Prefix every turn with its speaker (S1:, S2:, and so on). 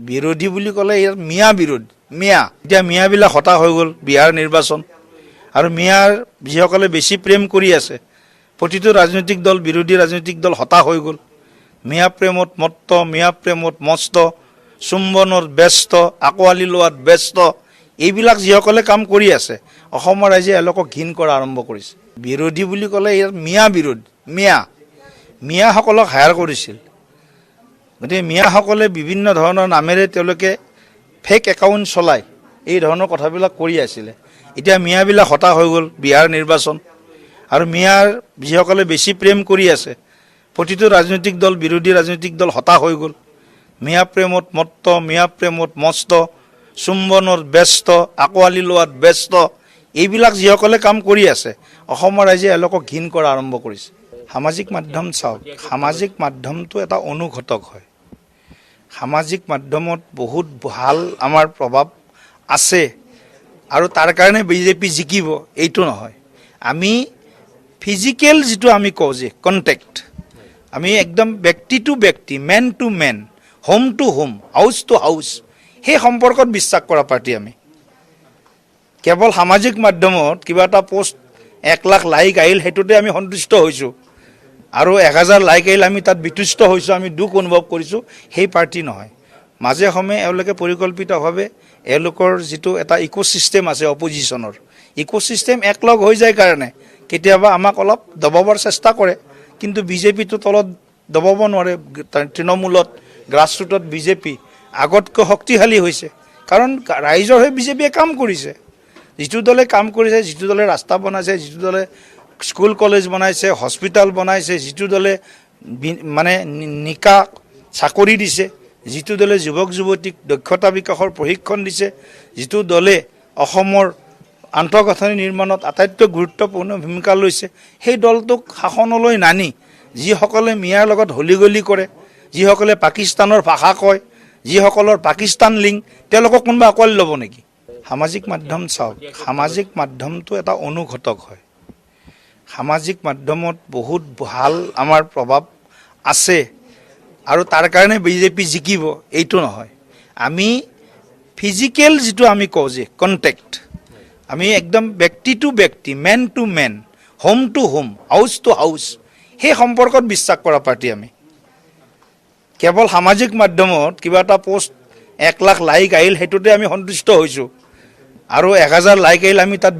S1: বিৰোধী বুলি ক'লে ইয়াত মিয়া বিৰোধ মিয়া এতিয়া মিয়াবিলাক হতাশ হৈ গ'ল বিহাৰ নিৰ্বাচন আৰু মিয়াৰ যিসকলে বেছি প্ৰেম কৰি আছে প্ৰতিটো ৰাজনৈতিক দল বিৰোধী ৰাজনৈতিক দল হতাশ হৈ গ'ল মিয়া প্ৰেমত মত্ত মিয়া প্ৰেমত মস্ত চুম্বনত ব্যস্ত আকোৱালি লোৱাত ব্যস্ত এইবিলাক যিসকলে কাম কৰি আছে অসমৰ ৰাইজে এওঁলোকক ঘিণ কৰা আৰম্ভ কৰিছে বিৰোধী বুলি ক'লে ইয়াত মিয়া বিৰোধ মিয়াসকলক হায়াৰ কৰিছিল গতিকে মিয়াসকলে বিভিন্ন ধৰণৰ নামেৰে তেওঁলোকে ফেক একাউণ্ট চলাই এই ধৰণৰ কথাবিলাক কৰি আছিলে এতিয়া মিয়াবিলাক হতাশ হৈ গ'ল বিহাৰ নিৰ্বাচন আৰু মিয়াৰ যিসকলে বেছি প্ৰেম কৰি আছে প্ৰতিটো ৰাজনৈতিক দল বিৰোধী ৰাজনৈতিক দল হতাশ হৈ গ'ল মিয়া প্ৰেমত মত্ত মিয়া প্ৰেমত মস্ত চুম্বনত ব্যস্ত আকোৱালি লোৱাত ব্যস্ত এইবিলাক যিসকলে কাম কৰি আছে অসমৰ ৰাইজে এওঁলোকক ঘিণ কৰা আৰম্ভ কৰিছে সামাজিক মাধ্যম চাওক সামাজিক মাধ্যমটো এটা অনুঘটক হয় সামাজিক মাধ্যমত বহুত ভাল আমাৰ প্ৰভাৱ আছে আৰু তাৰ কাৰণে বিজেপি জিকিব এইটো নহয় আমি ফিজিকেল যিটো আমি কওঁ যে কণ্টেক্ট আমি একদম ব্যক্তি টু ব্যক্তি men to men home to home house to house সেই সম্পৰ্কত বিশ্বাস কৰা পাৰ্টি আমি কেৱল সামাজিক মাধ্যমত কিবা এটা পোষ্ট 1 লাখ লাইক আহিল সেইটোতে আমি সন্তুষ্ট হৈছোঁ আৰু 1000 লাইক আহিল আমি তাত বিতুষ্ট হৈছোঁ আমি দুখ অনুভৱ কৰিছোঁ সেই পাৰ্টি নহয় মাজে সময়ে এওঁলোকে পৰিকল্পিতভাৱে এওঁলোকৰ যিটো এটা ইক'চিষ্টেম আছে অপজিশ্যনৰ ইক'চিষ্টেম একলগ হৈ যায় কাৰণে কেতিয়াবা আমাক অলপ দবাবৰ চেষ্টা কৰে কিন্তু বিজেপিটো তলত দবাব নোৱাৰে তৃণমূলত গ্ৰাছৰুটত বিজেপি আগতকৈ শক্তিশালী হৈছে কাৰণ ৰাইজৰ হৈ বিজেপিয়ে কাম কৰিছে যিটো দলে কাম কৰিছে যিটো দলে ৰাস্তা বনাইছে যিটো দলে স্কুল কলেজ বনাইছে হস্পিটেল বনাইছে যিটো দলে মানে নিকা চাকৰি দিছে যিটো দলে যুৱক যুৱতীক দক্ষতা বিকাশৰ প্ৰশিক্ষণ দিছে যিটো দলে অসমৰ আন্তঃগাঁথনি নিৰ্মাণত আটাইতকৈ গুৰুত্বপূৰ্ণ ভূমিকা লৈছে সেই দলটোক শাসনলৈ নানি যিসকলে মিয়াৰ লগত হলিগলি কৰে যিসকলে পাকিস্তানৰ ভাষা কয় যিসকলৰ পাকিস্তান লিংক তেওঁলোকক কোনোবা আঁকোৱালি ল'ব নেকি সামাজিক মাধ্যম চাওক সামাজিক মাধ্যমটো এটা অনুঘটক হয় সামাজিক মাধ্যমত বহুত ভাল আমাৰ প্ৰভাৱ আছে আৰু তাৰ কাৰণে বিজেপি জিকিব এইটো নহয় আমি ফিজিকেল যিটো আমি কওঁ যে কণ্টেক্ট আমি একদম ব্যক্তি টু ব্যক্তি men to men home to home house to house সেই সম্পৰ্কত বিশ্বাস কৰা পাৰ্টি আমি কেৱল সামাজিক মাধ্যমত কিবা এটা পোষ্ট 1 লাখ লাইক আহিল সেইটোতে আমি সন্তুষ্ট হৈছোঁ আৰু 1000 লাইক আহিল আমি তাত